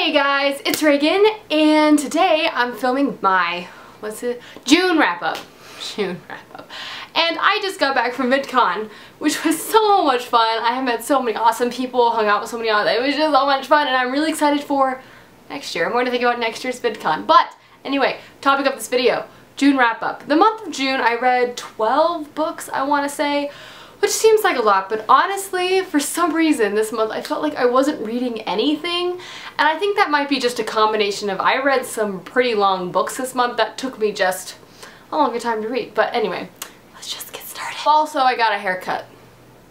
Hey guys, it's Reagan, and today I'm filming my, June wrap-up. And I just got back from VidCon, which was so much fun. I have met so many awesome people, hung out with so many others. It was just so much fun, and I'm really excited for next year. I'm going to think about next year's VidCon. But anyway, topic of this video, June wrap-up. The month of June, I read 12 books, I want to say, which seems like a lot, but honestly, for some reason this month I felt like I wasn't reading anything, and I think that might be just a combination of I read some pretty long books this month that took me just a longer time to read. But anyway, let's just get started. Also, I got a haircut.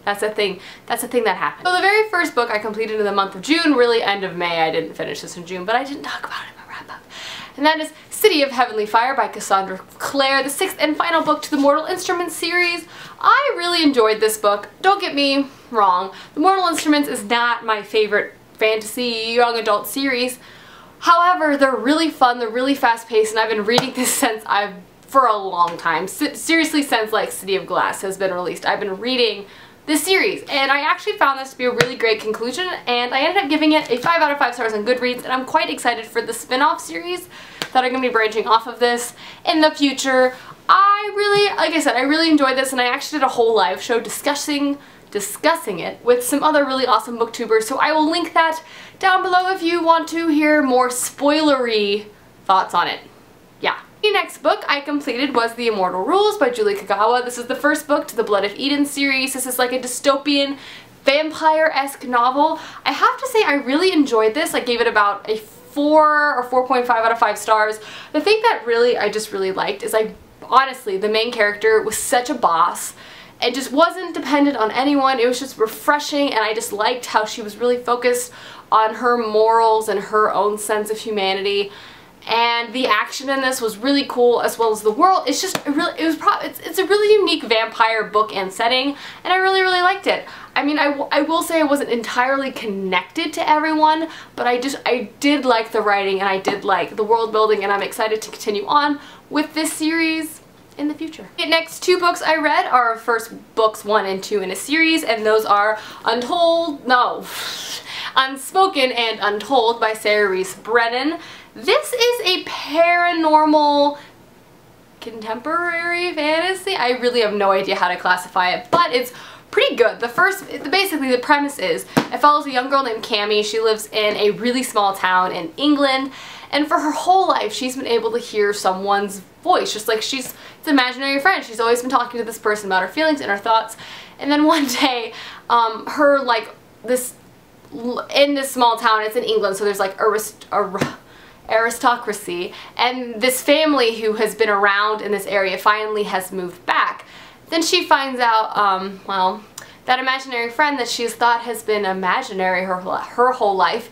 That's a thing that happened. So the very first book I completed in the month of June, really end of May, I didn't finish this in June, but I didn't talk about it in my wrap-up. And that is City of Heavenly Fire by Cassandra Clare, the sixth and final book to the Mortal Instruments series. I really enjoyed this book. Don't get me wrong, the Mortal Instruments is not my favorite fantasy young adult series. However, they're really fun, they're really fast-paced, and I've been reading this for a long time. Seriously, since like City of Glass has been released, I've been reading this series, and I actually found this to be a really great conclusion, and I ended up giving it a 5 out of 5 stars on Goodreads, and I'm quite excited for the spin-off series that are going to be branching off of this in the future. Like I said, I really enjoyed this, and I actually did a whole live show discussing it with some other really awesome booktubers, so I will link that down below if you want to hear more spoilery thoughts on it. Yeah. The next book I completed was The Immortal Rules by Julie Kagawa. This is the first book to the Blood of Eden series. This is like a dystopian vampire-esque novel. I have to say I really enjoyed this. I gave it about a 4 or 4.5 out of 5 stars. The thing that I just really liked is honestly, the main character was such a boss and just wasn't dependent on anyone. It was just refreshing, and I just liked how she was really focused on her morals and her own sense of humanity. And the action in this was really cool, as well as the world. It's just it's a really unique vampire book and setting, and I really liked it. I mean, I will say I wasn't entirely connected to everyone, but I did like the writing, and I did like the world building, and I'm excited to continue on with this series in the future. The next 2 books I read are first books 1 and 2 in a series, and those are Unspoken and Untold by Sarah Reese Brennan. This is a paranormal contemporary fantasy. I really have no idea how to classify it, but it's pretty good. Basically the premise is, it follows a young girl named Cammie. She lives in a really small town in England, and for her whole life she's been able to hear someone's voice, just like it's an imaginary friend. She's always been talking to this person about her feelings and her thoughts, and then one day, in this small town, it's in England, so there's like aristocracy, and this family who has been around in this area finally has moved back. Then she finds out, that imaginary friend that she's thought has been imaginary her whole life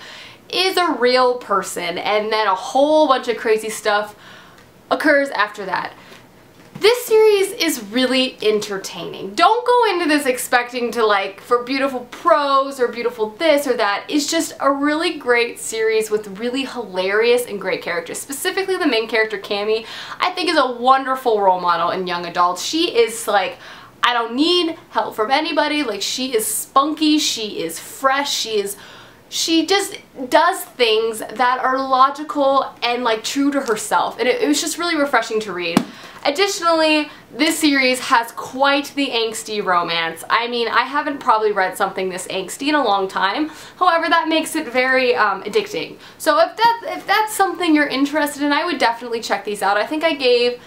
is a real person, and then a whole bunch of crazy stuff occurs after that. This series is really entertaining. Don't go into this expecting to for beautiful prose or beautiful this or that. It's just a really great series with really hilarious and great characters. Specifically the main character, Cammie, I think is a wonderful role model in young adults. She is I don't need help from anybody. She is spunky, she is fresh, she just does things that are logical and true to herself, and it was just really refreshing to read. Additionally, this series has quite the angsty romance. I mean, I haven't probably read something this angsty in a long time. However, that makes it very addicting. So if that's something you're interested in, I would definitely check these out. I think I gave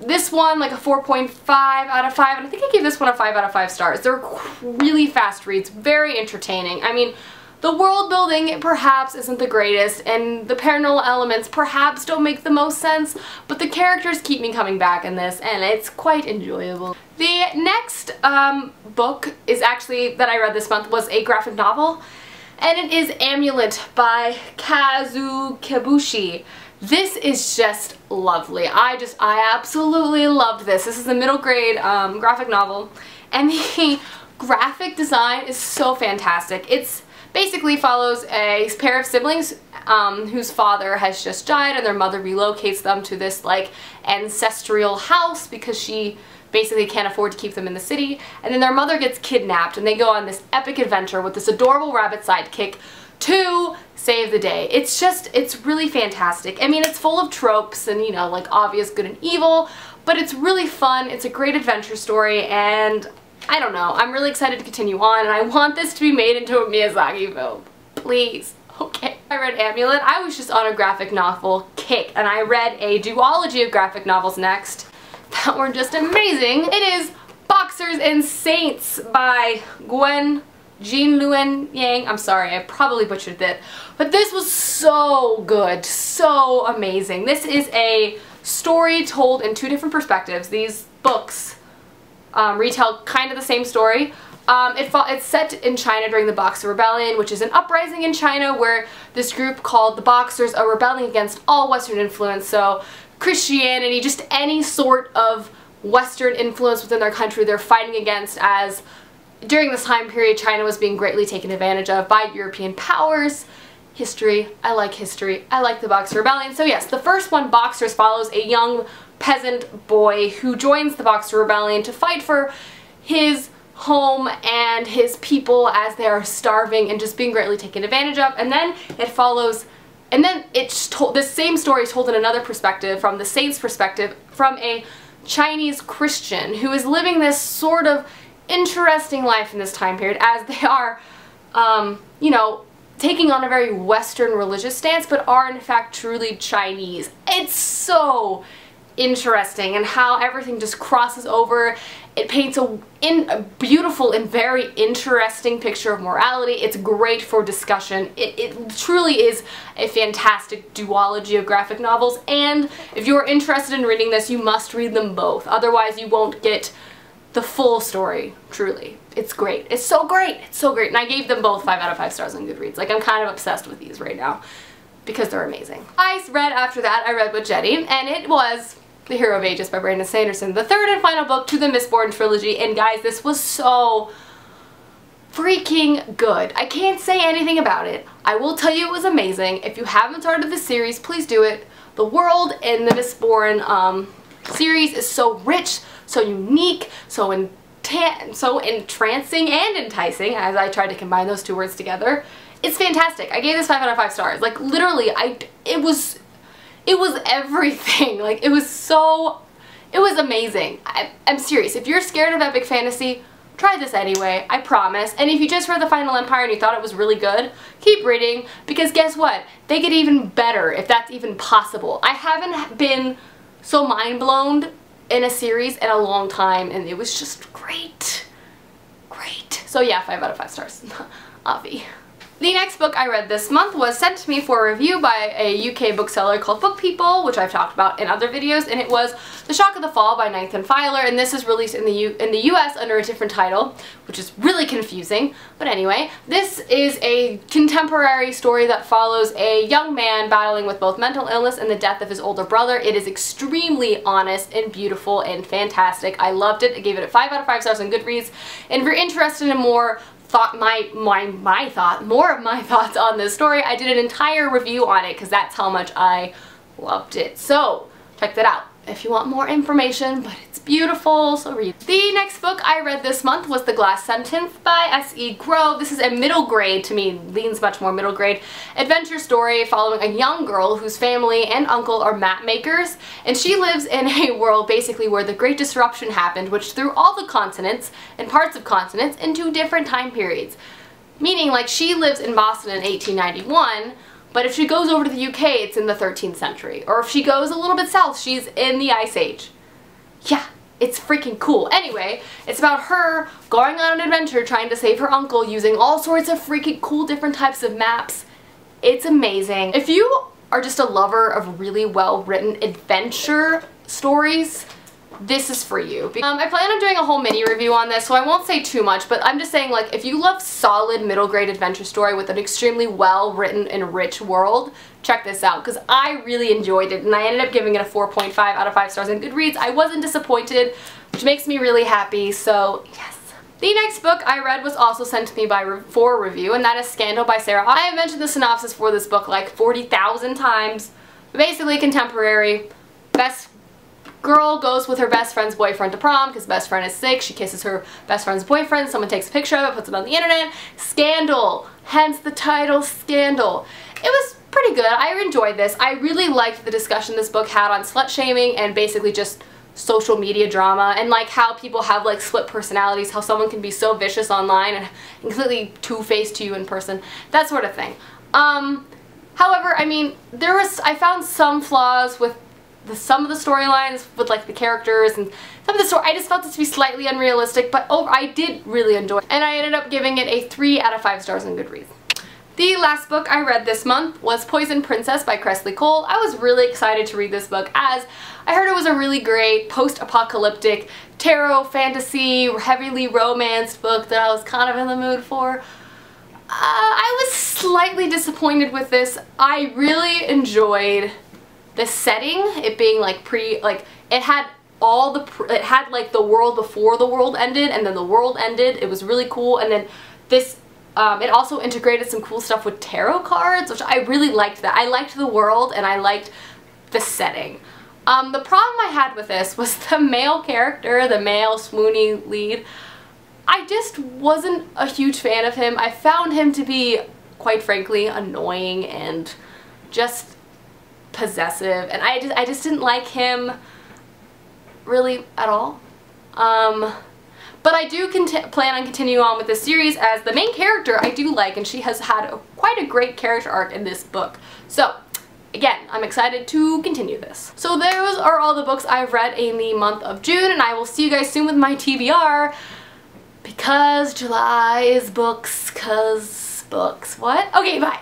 this one a 4.5 out of 5, and I think I gave this one a 5 out of 5 stars. They're really fast reads, very entertaining. I mean, the world building perhaps isn't the greatest, and the paranormal elements perhaps don't make the most sense, but the characters keep me coming back in this, and it's quite enjoyable. The next book that I read this month was a graphic novel, and it is Amulet by Kazu Kibushi. This is just lovely. I absolutely loved this. This is a middle grade graphic novel, and the graphic design is so fantastic. It's basically follows a pair of siblings whose father has just died, and their mother relocates them to this ancestral house because she basically can't afford to keep them in the city. And then their mother gets kidnapped, and they go on this epic adventure with this adorable rabbit sidekick to save save the day. It's really fantastic. I mean, it's full of tropes and, you know, like obvious good and evil, but it's really fun. It's a great adventure story, and I don't know. I'm really excited to continue on, and I want this to be made into a Miyazaki film. Please. Okay. I read Amulet. I was just on a graphic novel kick, and I read a duology of graphic novels next that were just amazing. It is Boxers and Saints by Jean Luen Yang. I'm sorry, I probably butchered it, but this was so good, so amazing. This is a story told in two different perspectives. These books retell kind of the same story. It's set in China during the Boxer Rebellion, which is an uprising in China where this group called the Boxers are rebelling against all Western influence, so Christianity, just any sort of Western influence within their country they're fighting against, as during this time period China was being greatly taken advantage of by European powers. History. I like history. I like the Boxer Rebellion. So yes, the first one, Boxers, follows a young peasant boy who joins the Boxer Rebellion to fight for his home and his people as they are starving and just being greatly taken advantage of. And then it follows, and then it's told, the same story is told in another perspective, from the Saints' perspective, from a Chinese Christian who is living this sort of interesting life in this time period as they are, you know, taking on a very Western religious stance, but are in fact truly Chinese. It's so interesting, and how everything just crosses over. It paints a beautiful and very interesting picture of morality. It's great for discussion. It truly is a fantastic duology of graphic novels, and if you are interested in reading this, you must read them both. Otherwise you won't get the full story, truly. It's great. It's so great. It's so great. And I gave them both 5 out of 5 stars on Goodreads. Like, I'm kind of obsessed with these right now because they're amazing. After that, I read with Jetty, and it was The Hero of Ages by Brandon Sanderson, the third and final book to the Mistborn trilogy, and guys, this was so freaking good. I can't say anything about it. I will tell you it was amazing. If you haven't started the series, please do it. The world in the Mistborn series is so rich, so unique, so entrancing and enticing, as I tried to combine those two words together. It's fantastic. I gave this 5 out of 5 stars. Like, literally, it was everything. Like, it was amazing. I'm serious. If you're scared of epic fantasy, try this anyway, I promise. And if you just read The Final Empire and you thought it was really good, keep reading, because guess what? They get even better, if that's even possible. I haven't been so mind blown in a series in a long time, and it was just great. Great. So yeah, 5 out of 5 stars. Avi. The next book I read this month was sent to me for review by a UK bookseller called Book People, which I've talked about in other videos, and it was The Shock of the Fall by Nathan Filer, and this is released in the US under a different title, which is really confusing. But anyway, this is a contemporary story that follows a young man battling with both mental illness and the death of his older brother. It is extremely honest and beautiful and fantastic. I loved it. I gave it a 5 out of 5 stars on Goodreads, and if you're interested in more more of my thoughts on this story, I did an entire review on it because that's how much I loved it. So check that out if you want more information, but it's beautiful, so read. The next book I read this month was The Glass Sentence by S.E. Grove. This is a middle grade, to me, leans much more middle grade, adventure story following a young girl whose family and uncle are map makers, and she lives in a world basically where the Great Disruption happened, which threw all the continents and parts of continents into different time periods. Meaning, like, she lives in Boston in 1891, but if she goes over to the UK, it's in the 13th century. Or if she goes a little bit south, she's in the Ice Age. Yeah, it's freaking cool. Anyway, it's about her going on an adventure trying to save her uncle using all sorts of freaking cool different types of maps. It's amazing. If you are just a lover of really well-written adventure stories, this is for you. I plan on doing a whole mini review on this, so I won't say too much, but I'm just saying, like, if you love solid middle grade adventure story with an extremely well written and rich world, check this out, because I really enjoyed it, and I ended up giving it a 4.5 out of 5 stars on Goodreads. I wasn't disappointed, which makes me really happy, so yes. The next book I read was also sent to me for review, and that is Scandal by Sarah. I have mentioned the synopsis for this book like 40,000 times. Basically contemporary. Best girl goes with her best friend's boyfriend to prom because best friend is sick. She kisses her best friend's boyfriend. Someone takes a picture of it, puts it on the internet. Scandal. Hence the title, Scandal. It was pretty good. I enjoyed this. I really liked the discussion this book had on slut shaming and basically just social media drama, and like how people have like split personalities, how someone can be so vicious online and completely two-faced to you in person, that sort of thing. However, I mean, I found some flaws with some of the storylines, with like the characters and some of the story. I just felt this to be slightly unrealistic, but I did really enjoy it, and I ended up giving it a 3 out of 5 stars on Goodreads. The last book I read this month was Poison Princess by Kresley Cole. I was really excited to read this book as I heard it was a really great post-apocalyptic tarot, fantasy, heavily romanced book that I was kind of in the mood for. I was slightly disappointed with this. I really enjoyed the setting, it being like it had like the world before the world ended, and then the world ended. It was really cool, and then this it also integrated some cool stuff with tarot cards, which I really liked that. I liked the world and I liked the setting. The problem I had with this was the male character, the male swoony lead. I just wasn't a huge fan of him. I found him to be, quite frankly, annoying and just possessive, and I just didn't like him really at all. But I do plan on continuing on with this series, as the main character I do like, and she has had quite a great character arc in this book. So again, I'm excited to continue this. So those are all the books I've read in the month of June, and I will see you guys soon with my TBR, because July is books, what? Okay, bye!